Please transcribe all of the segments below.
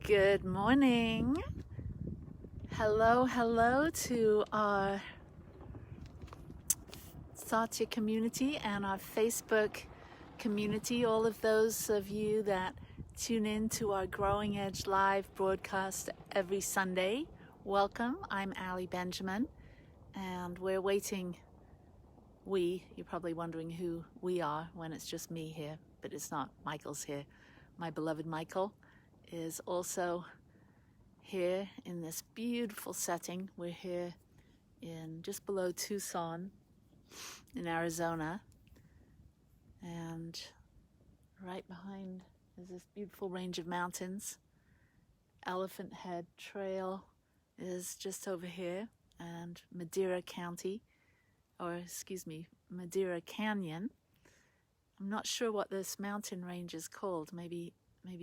Good morning. Hello to our Satya community and our Facebook community, all of those of you that tune in to our Growing Edge live broadcast every Sunday. Welcome. I'm Allie Benjamin, and we're waiting. You're probably wondering who we are when it's just me here, but it's not. Michael's here. My beloved Michael is also here in this beautiful setting. We're here in just below Tucson in Arizona, and right behind is this beautiful range of mountains. Elephant Head Trail is just over here, and Madera Canyon. I'm not sure what this mountain range is called. Maybe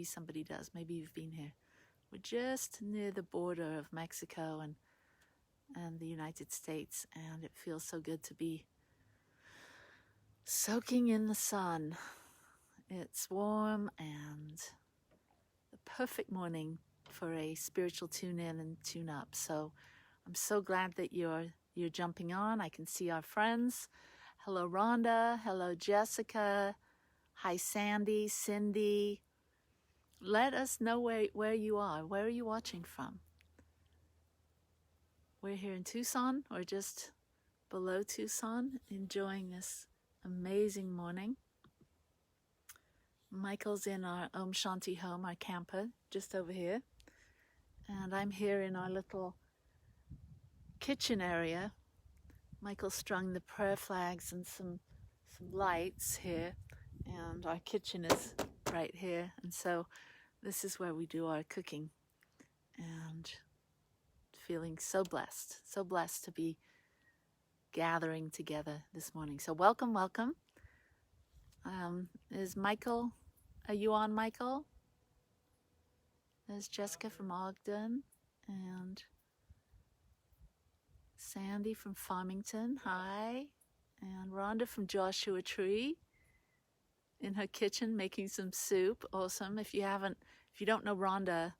somebody does. Maybe you've been here. We're just near the border of Mexico and the United States, and it feels so good to be soaking in the sun. It's warm and the perfect morning for a spiritual tune in and tune up. So I'm so glad that you're jumping on. I can see our friends. Hello, Rhonda. Hello, Jessica. Hi, Sandy, Cindy. Let us know where you are. Where are you watching from? We're here in Tucson, or just below Tucson, enjoying this amazing morning. Michael's in our Om Shanti home, our camper, just over here. And I'm here in our little kitchen area. Michael strung the prayer flags and some lights here, and our kitchen is right here. And so this is where we do our cooking, and feeling so blessed to be gathering together this morning. So welcome. Is Michael, are you on, Michael? There's Jessica from Ogden, and Sandy from Farmington, hi. And Rhonda from Joshua Tree in her kitchen making some soup. Awesome. If you don't know Rhonda,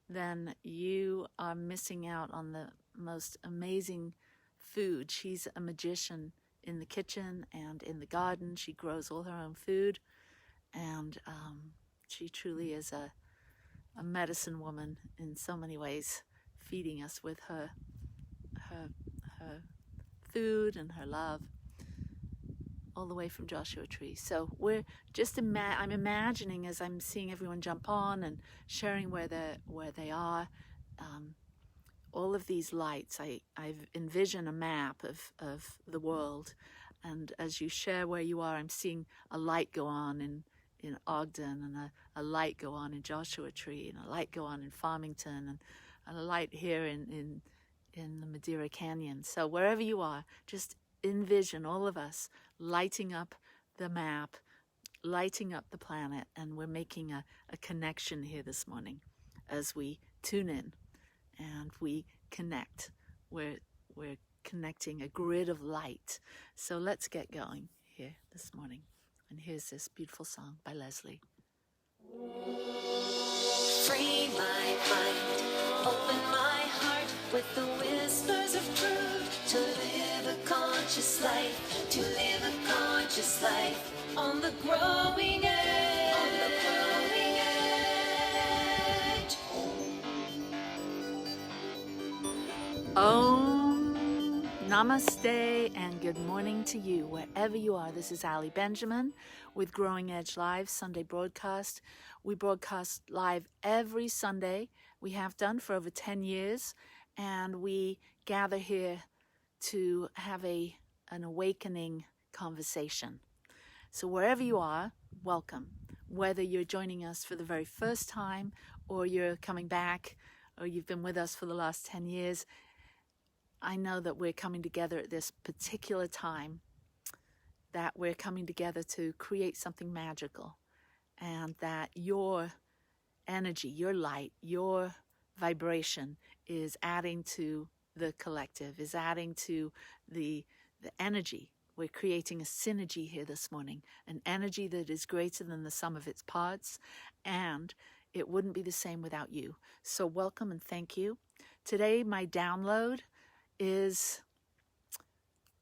then you are missing out on the most amazing food. She's a magician in the kitchen and in the garden. She grows all her own food, and she truly is a medicine woman in so many ways, feeding us with her food and her love, all the way from Joshua Tree. So we're just I'm imagining, as I'm seeing everyone jump on and sharing where they are, all of these lights. I envision a map of the world, and as you share where you are, I'm seeing a light go on in Ogden, and a light go on in Joshua Tree, and a light go on in Farmington, and a light here in the Madera Canyon. So wherever you are, just envision all of us lighting up the map, lighting up the planet, and we're making a connection here this morning as we tune in and we connect. We're connecting a grid of light. So let's get going here this morning. And here's this beautiful song by Leslie. Free my mind, open my heart with the whispers of truth, to live a conscious life, on the growing edge. Om Namaste and good morning to you wherever you are. This is Allie Benjamin with Growing Edge Live Sunday broadcast. We broadcast live every Sunday. We have done for over 10 years, and we gather here to have an awakening conversation. So wherever you are, welcome. Whether you're joining us for the very first time, or you're coming back, or you've been with us for the last 10 years, I know that we're coming together at this particular time, that we're coming together to create something magical, and that your energy, your light, your vibration is adding to the collective, is adding to the energy. We're creating a synergy here this morning, an energy that is greater than the sum of its parts, and it wouldn't be the same without you. So welcome and thank you. Today, my download is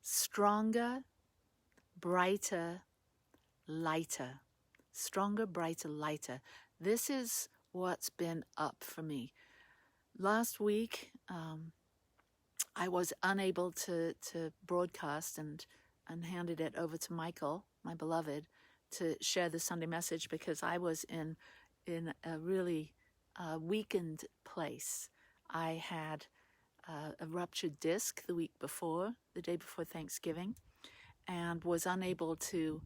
stronger, brighter, lighter. Stronger, brighter, lighter. This is what's been up for me. Last week, I was unable to broadcast and handed it over to Michael, my beloved, to share the Sunday message because I was in a really weakened place. I had a ruptured disc the week before, the day before Thanksgiving, and was unable to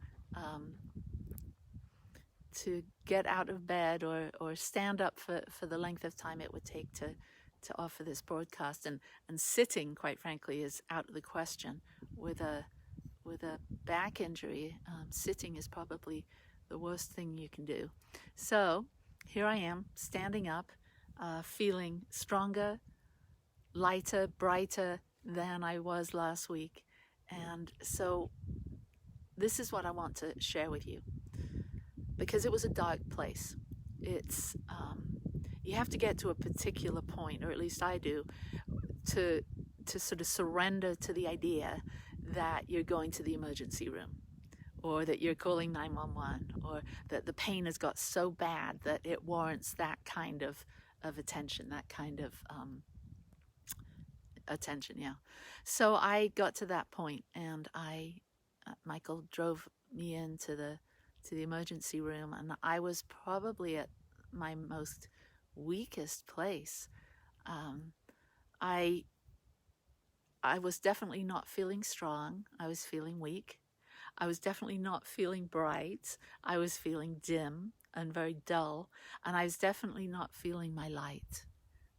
get out of bed or stand up for the length of time it would take to offer this broadcast. And sitting, quite frankly, is out of the question. With a back injury, sitting is probably the worst thing you can do. So here I am, standing up, feeling stronger, lighter, brighter than I was last week. And so this is what I want to share with you, because it was a dark place. It's you have to get to a particular point, or at least I do, to sort of surrender to the idea that you're going to the emergency room, or that you're calling 911, or that the pain has got so bad that it warrants that kind of attention, that kind of attention, yeah. So I got to that point, and Michael drove me into the emergency room, and I was probably at my most weakest place. I was definitely not feeling strong. I was feeling weak. I was definitely not feeling bright. I was feeling dim and very dull, and I was definitely not feeling my light,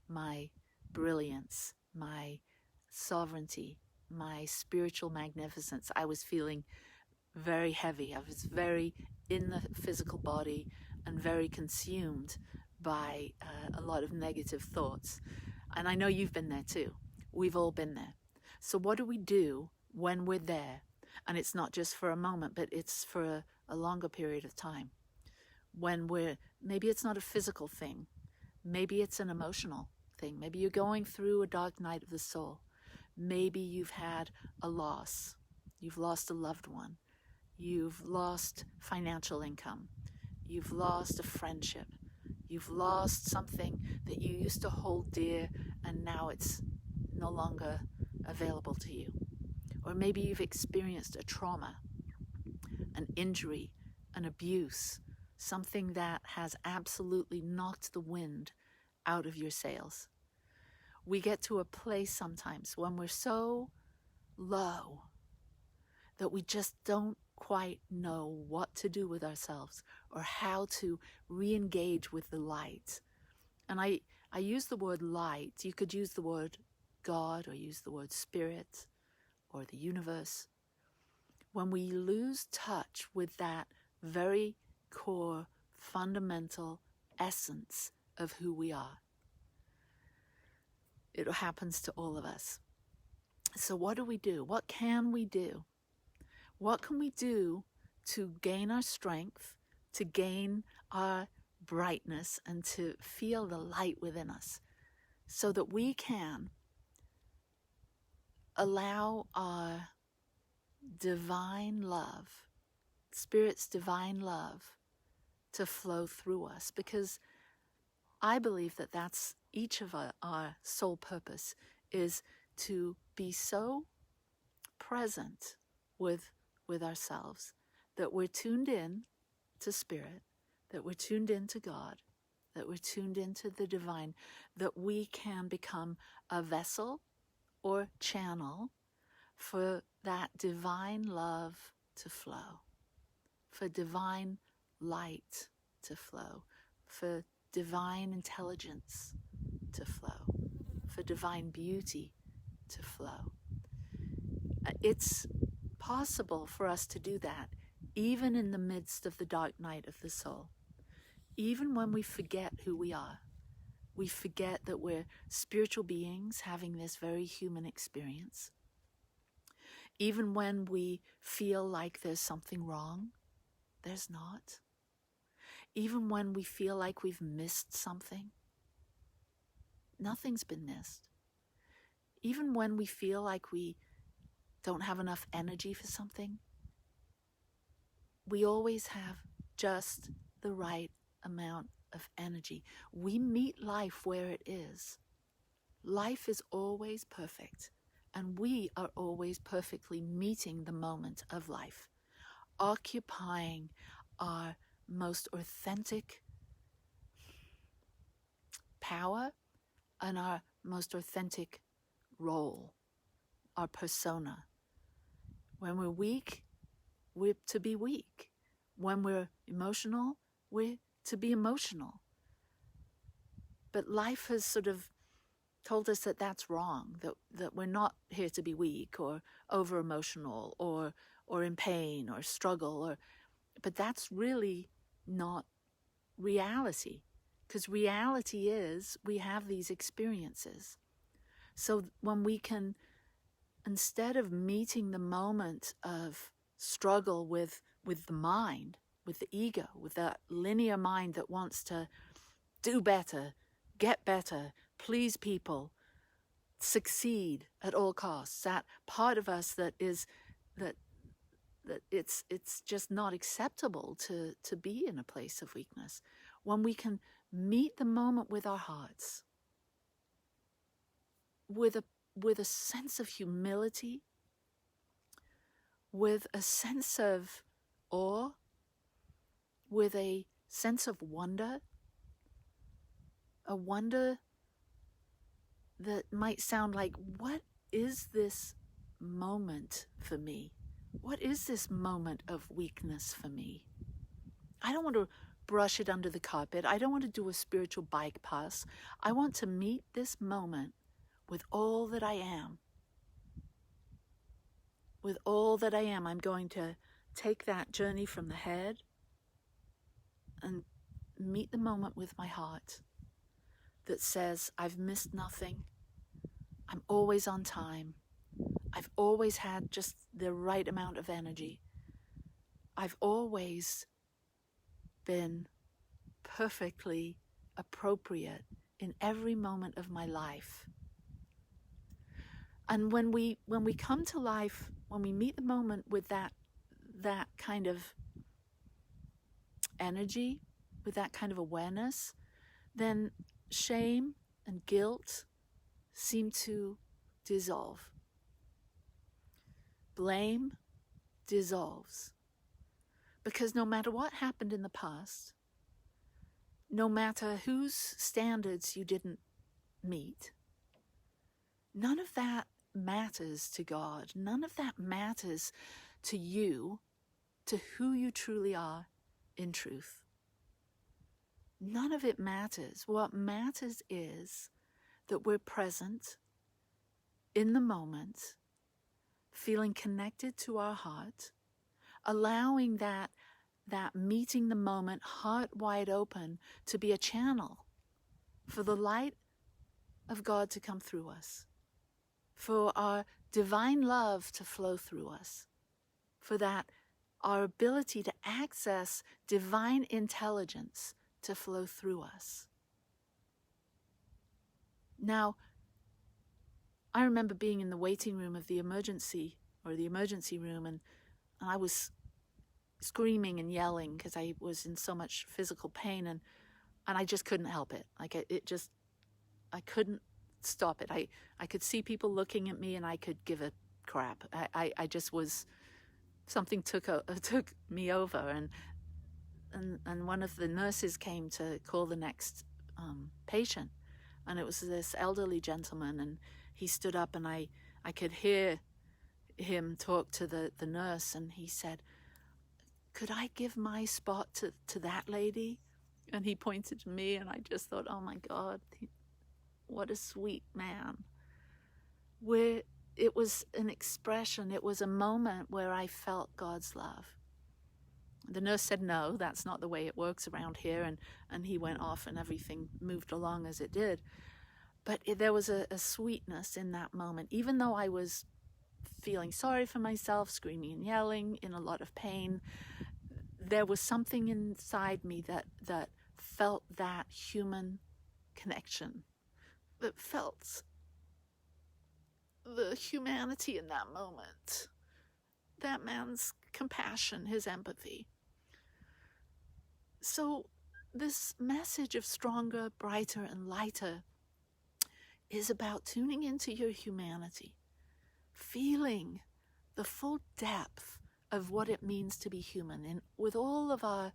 my brilliance, my sovereignty, my spiritual magnificence. I was feeling very heavy. I was very in the physical body and very consumed by a lot of negative thoughts. And I know you've been there too. We've all been there. So what do we do when we're there? And it's not just for a moment, but it's for a longer period of time. When maybe it's not a physical thing. Maybe it's an emotional thing. Maybe you're going through a dark night of the soul. Maybe you've had a loss. You've lost a loved one. You've lost financial income. You've lost a friendship. You've lost something that you used to hold dear, and now it's no longer available to you. Or maybe you've experienced a trauma, an injury, an abuse, something that has absolutely knocked the wind out of your sails. We get to a place sometimes when we're so low that we just don't quite know what to do with ourselves or how to re-engage with the light. And I use the word light. You could use the word God, or use the word spirit, or the universe. When we lose touch with that very core, fundamental essence of who we are, it happens to all of us. So what do we do? What can we do? What can we do to gain our strength, to gain our brightness, and to feel the light within us, so that we can allow our divine love, Spirit's divine love, to flow through us? Because I believe that that's each of our sole purpose, is to be so present with ourselves that we're tuned in to Spirit, that we're tuned in to God, that we're tuned into the divine, that we can become a vessel or channel for that divine love to flow, for divine light to flow, for divine intelligence to flow, for divine beauty to flow. It's possible for us to do that even in the midst of the dark night of the soul. Even when we forget who we are, we forget that we're spiritual beings having this very human experience. Even when we feel like there's something wrong, there's not. even when we feel like we've missed something. Nothing's been missed. Even when we feel like we don't have enough energy for something, we always have just the right amount of energy. We meet life where it is. Life is always perfect, and we are always perfectly meeting the moment of life, occupying our most authentic power and our most authentic role, our persona. When we're weak, we're to be weak. When we're emotional, we're to be emotional. But life has sort of told us that that's wrong, that we're not here to be weak or over-emotional or in pain or struggle. But that's really not reality, because reality is we have these experiences. So when we can, instead of meeting the moment of struggle with the mind, with the ego, with that linear mind that wants to do better, get better, please people, succeed at all costs, that part of us that is that it's just not acceptable to be in a place of weakness. When we can meet the moment with our hearts, with a sense of humility, with a sense of awe, with a sense of wonder, a wonder that might sound like, what is this moment for me? What is this moment of weakness for me? I don't want to brush it under the carpet. I don't want to do a spiritual bypass. I want to meet this moment with all that I am. With all that I am, I'm going to take that journey from the head and meet the moment with my heart that says, I've missed nothing. I'm always on time. I've always had just the right amount of energy. I've always been perfectly appropriate in every moment of my life. And when we come to life, when we meet the moment with that kind of energy, with that kind of awareness, then shame and guilt seem to dissolve. Blame dissolves. Because no matter what happened in the past, no matter whose standards you didn't meet, none of that matters to God. None of that matters to you, to who you truly are in truth. None of it matters. What matters is that we're present in the moment, feeling connected to our heart, allowing that meeting the moment, heart wide open, to be a channel for the light of God to come through us, for our divine love to flow through us, for that our ability to access divine intelligence to flow through us. Now, I remember being in the waiting room of the emergency room, and I was screaming and yelling because I was in so much physical pain, and I just couldn't help it. I couldn't stop it. I could see people looking at me, and I could give a crap. I just was, something took me over, and one of the nurses came to call the next patient, and it was this elderly gentleman, and he stood up, and I could hear him talk to the nurse, and he said, "Could I give my spot to that lady?" And he pointed to me, and I just thought, oh my God, what a sweet man. It was an expression, it was a moment where I felt God's love. The nurse said, no, that's not the way it works around here, and he went off, and everything moved along as it did. But there was a sweetness in that moment, even though I was feeling sorry for myself, screaming and yelling, in a lot of pain. there was something inside me that felt that human connection, that felt the humanity in that moment, that man's compassion, his empathy. So this message of stronger, brighter, and lighter is about tuning into your humanity, feeling the full depth of what it means to be human, and with all of our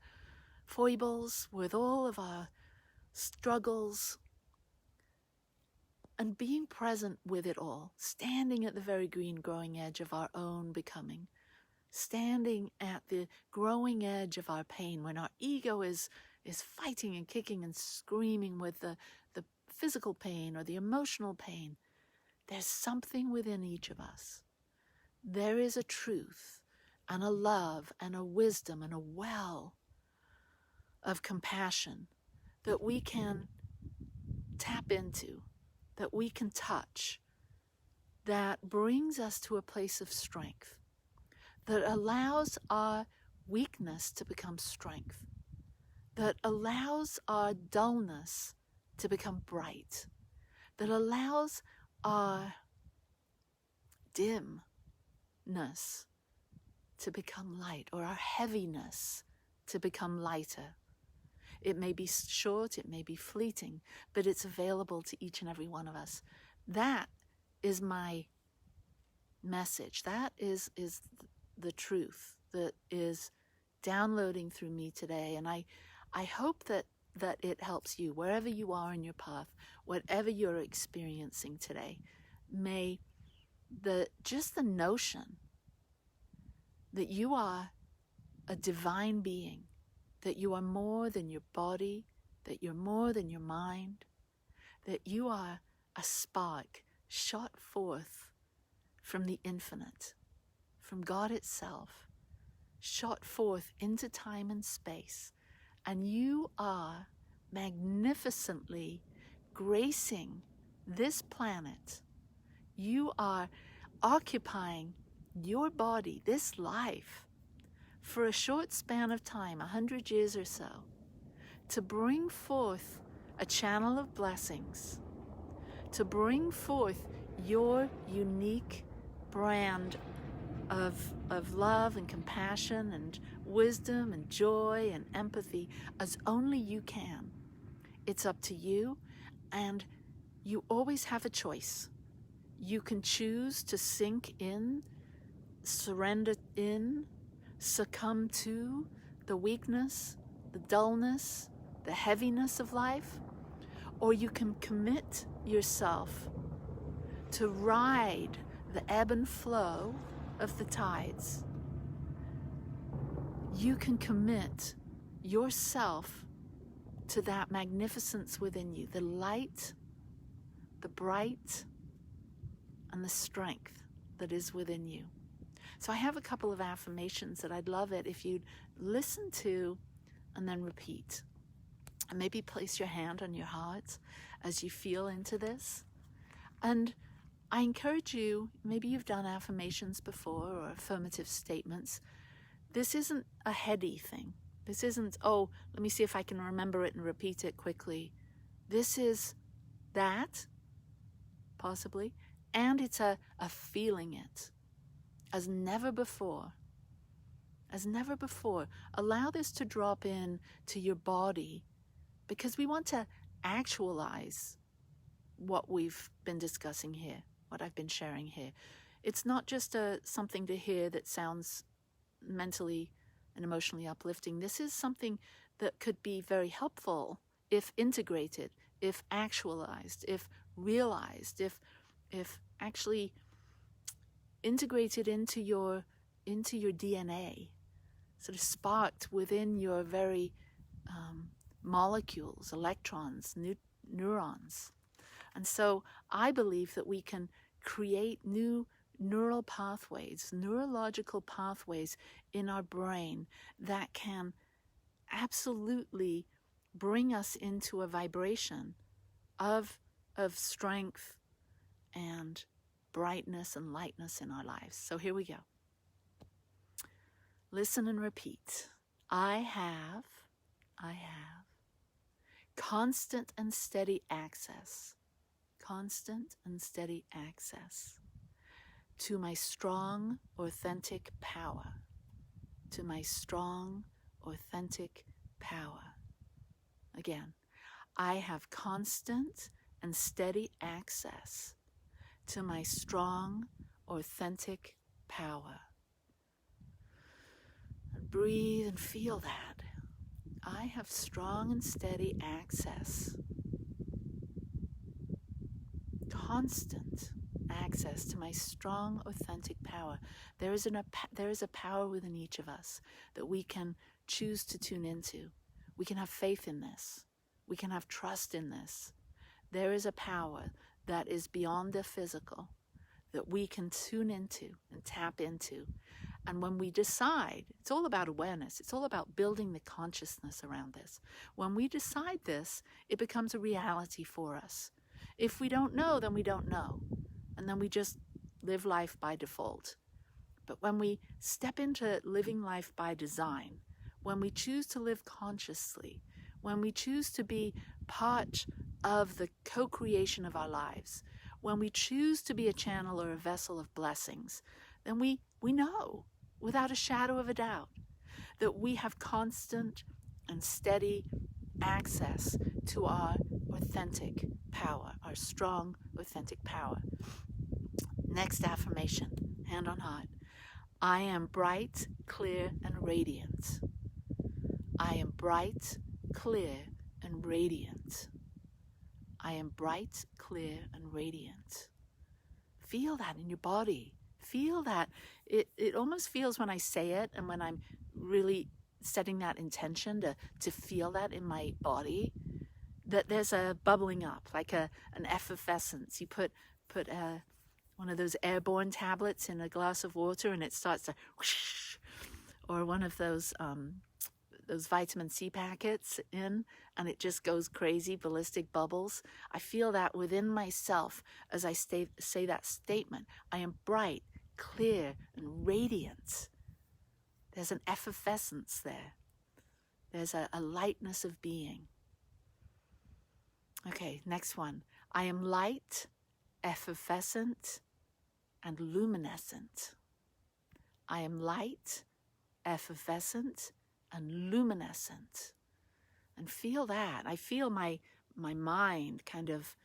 foibles, with all of our struggles, and being present with it all, standing at the very green growing edge of our own becoming, standing at the growing edge of our pain when our ego is fighting and kicking and screaming with the physical pain or the emotional pain. There's something within each of us. There is a truth and a love and a wisdom and a well of compassion that we can tap into, that we can touch, that brings us to a place of strength, that allows our weakness to become strength, that allows our dullness to become bright, that allows our dimness to become light, or our heaviness to become lighter. It may be short, it may be fleeting, but it's available to each and every one of us. That is my message. That is the truth that is downloading through me today. And I hope that it helps you wherever you are in your path, whatever you're experiencing today. May just the notion that you are a divine being, that you are more than your body, that you're more than your mind, that you are a spark shot forth from the infinite, from God itself, shot forth into time and space, and you are magnificently gracing this planet. You are occupying your body, this life, for a short span of time, 100 years or so, to bring forth a channel of blessings, to bring forth your unique brand of love and compassion and wisdom and joy and empathy as only you can. It's up to you, and you always have a choice. You can choose to sink in, surrender in, succumb to the weakness, the dullness, the heaviness of life, or you can commit yourself to ride the ebb and flow of the tides. You can commit yourself to that magnificence within you, the light, the bright, and the strength that is within you. So I have a couple of affirmations that I'd love it if you'd listen to and then repeat. And maybe place your hand on your heart as you feel into this. And I encourage you, maybe you've done affirmations before or affirmative statements. This isn't a heady thing. This isn't, oh, let me see if I can remember it and repeat it quickly. This is that, possibly, and it's a feeling it as never before. As never before. Allow this to drop in to your body, because we want to actualize what we've been discussing here, what I've been sharing here. It's not just something to hear that sounds mentally and emotionally uplifting. This is something that could be very helpful if integrated, if actualized, if realized, if actually integrated into your DNA, sort of sparked within your very molecules, electrons, neurons. And so I believe that we can create new neural pathways, neurological pathways in our brain that can absolutely bring us into a vibration of strength and brightness and lightness in our lives. So here we go. Listen and repeat. I have constant and steady access to my strong, authentic power, Again, I have constant and steady access to my strong, authentic power. And breathe and feel that. I have strong and steady access, constant access to my strong, authentic power. There is a power within each of us that we can choose to tune into. We can have faith in this. We can have trust in this. There is a power that is beyond the physical that we can tune into and tap into. And when we decide, it's all about awareness. It's all about building the consciousness around this. When we decide this, it becomes a reality for us. If we don't know, then we don't know. And then we just live life by default. But when we step into living life by design, when we choose to live consciously, when we choose to be part of the co-creation of our lives, when we choose to be a channel or a vessel of blessings, then we know without a shadow of a doubt that we have constant and steady access to our authentic power, our strong, authentic power. Next affirmation, hand on heart. I am bright, clear, and radiant. I am bright, clear, and radiant. I am bright, clear, and radiant. Feel that in your body. Feel that. It almost feels when I say it and when I'm really setting that intention to feel that in my body, that there's a bubbling up, like an effervescence. You put one of those airborne tablets in a glass of water and it starts to whoosh, or one of those vitamin C packets in, and it just goes crazy, ballistic bubbles. I feel that within myself as I say that statement. I am bright, clear, and radiant. There's an effervescence there. There's a lightness of being. Okay, next one. I am light, effervescent, and luminescent. I am light, effervescent, and luminescent. And feel that. I feel my mind kind of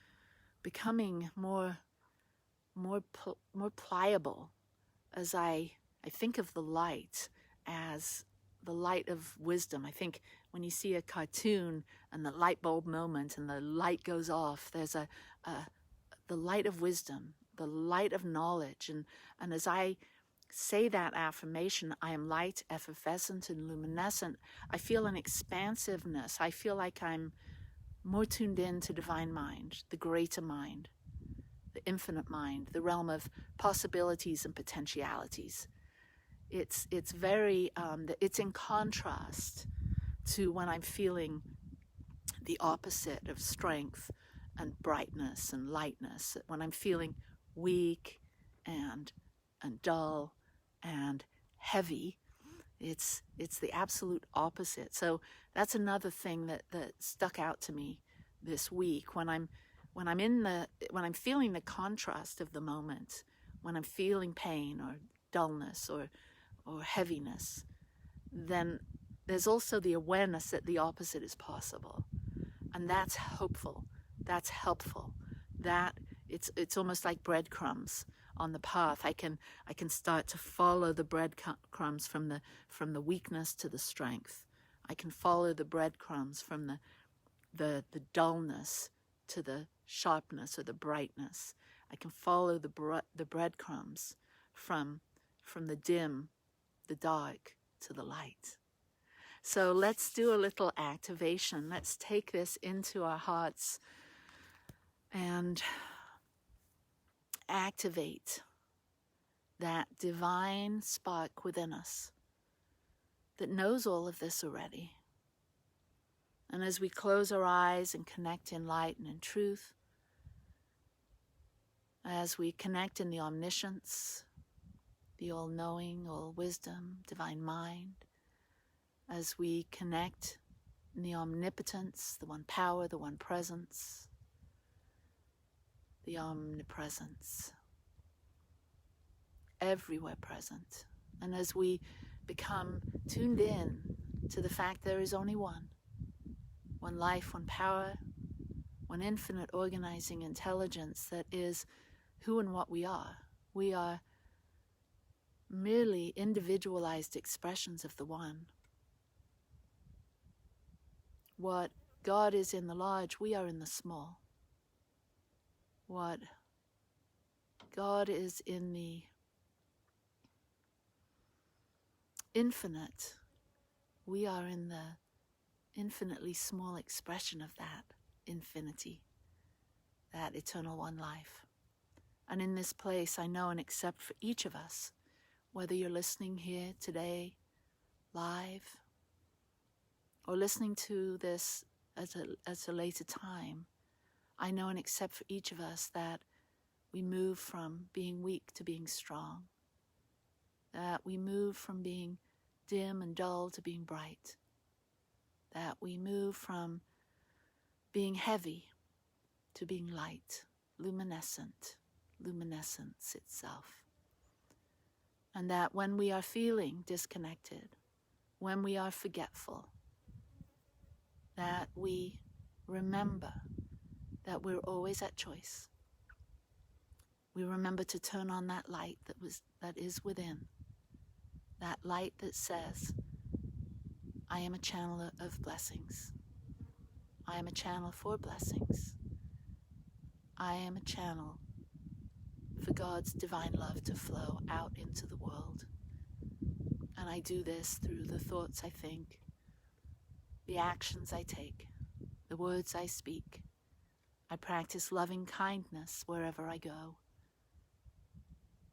becoming more pliable as I think of the light as the light of wisdom. I think when you see a cartoon and the light bulb moment and the light goes off, there's the light of wisdom, the light of knowledge. And as I say that affirmation, I am light, effervescent, and luminescent, I feel an expansiveness. I feel like I'm more tuned in to divine mind, the greater mind, the infinite mind, the realm of possibilities and potentialities. It's very, it's in contrast to when I'm feeling the opposite of strength and brightness and lightness, when I'm feeling weak and dull and heavy. It's the absolute opposite. So that's another thing that stuck out to me this week when I'm feeling the contrast of the moment, when I'm feeling pain or dullness or heaviness, then there's also the awareness that the opposite is possible. And that's hopeful. That's helpful. That it's almost like breadcrumbs on the path. I can start to follow the breadcrumbs from the weakness to the strength. I can follow the breadcrumbs from the dullness to the sharpness or the brightness. I can follow the breadcrumbs from the dim, the dark, to the light. So let's do a little activation. Let's take this into our hearts and activate that divine spark within us that knows all of this already. And as we close our eyes and connect in light and in truth, as we connect in the omniscience, the all-knowing, all-wisdom, divine mind, as we connect in the omnipotence, the one power, the one presence, the omnipresence, everywhere present. And as we become tuned in to the fact there is only one life, one power, one infinite organizing intelligence that is who and what we are. We are merely individualized expressions of the one. What God is in the large, we are in the small. What God is in the infinite, we are in the infinitely small expression of that infinity, that eternal one life. And in this place, I know and accept for each of us, whether you're listening here today, live, or listening to this at a later time, I know and accept for each of us that we move from being weak to being strong, that we move from being dim and dull to being bright, that we move from being heavy to being light, luminescence itself. And that when we are feeling disconnected, when we are forgetful, that we remember that we're always at choice. We remember to turn on that light that is within, that light that says, I am a channel of blessings. I am a channel for blessings. I am a channel for God's divine love to flow out into the world. And I do this through the thoughts I think, the actions I take, the words I speak. I practice loving kindness wherever I go.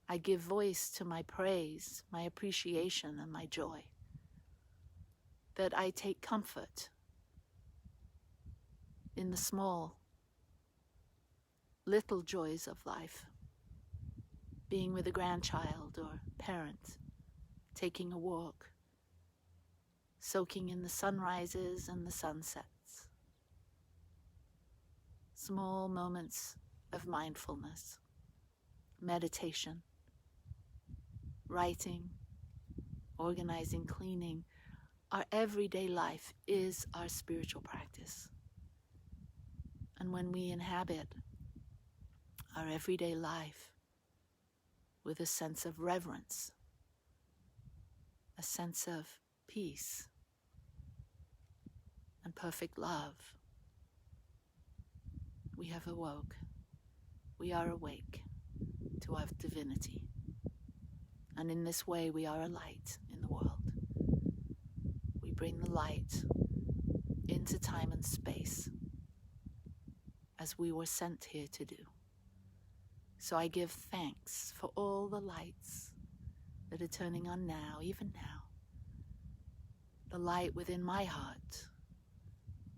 I give voice to my praise, my appreciation, and my joy. That I take comfort in the small, little joys of life. Being with a grandchild or parent, taking a walk, soaking in the sunrises and the sunsets. Small moments of mindfulness, meditation, writing, organizing, cleaning. Our everyday life is our spiritual practice. And when we inhabit our everyday life with a sense of reverence, a sense of peace and perfect love, we have awoke. We are awake to our divinity. And in this way, we are a light in the world. We bring the light into time and space as we were sent here to do. So I give thanks for all the lights that are turning on now, even now. The light within my heart,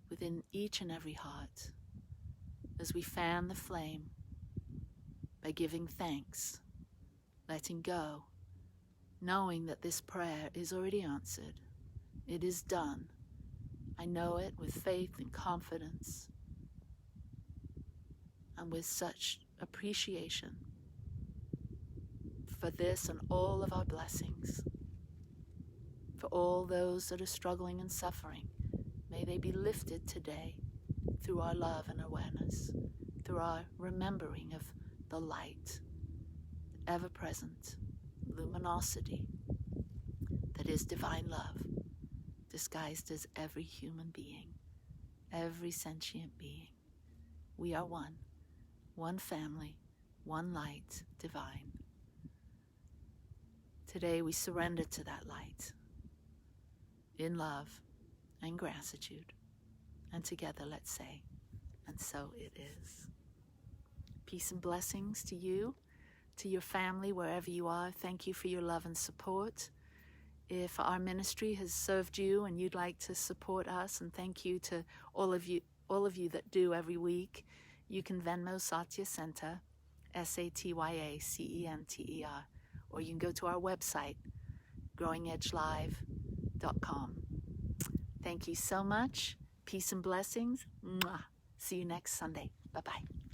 within each and every heart, as we fan the flame by giving thanks, letting go, knowing that this prayer is already answered. It is done. I know it with faith and confidence and with such appreciation for this and all of our blessings. For all those that are struggling and suffering, may they be lifted today through our love and awareness, through our remembering of the light, ever-present luminosity that is divine love, disguised as every human being, every sentient being. We are one family, one light, divine. Today we surrender to that light in love and gratitude. And together let's say, and so it is. Peace and blessings to you, to your family, wherever you are. Thank you for your love and support. If our ministry has served you and you'd like to support us, and thank you to all of you that do every week, you can Venmo Satya Center, SATYACENTER, or you can go to our website, growingedgelive.com. Thank you so much. Peace and blessings. Mwah. See you next Sunday. Bye-bye.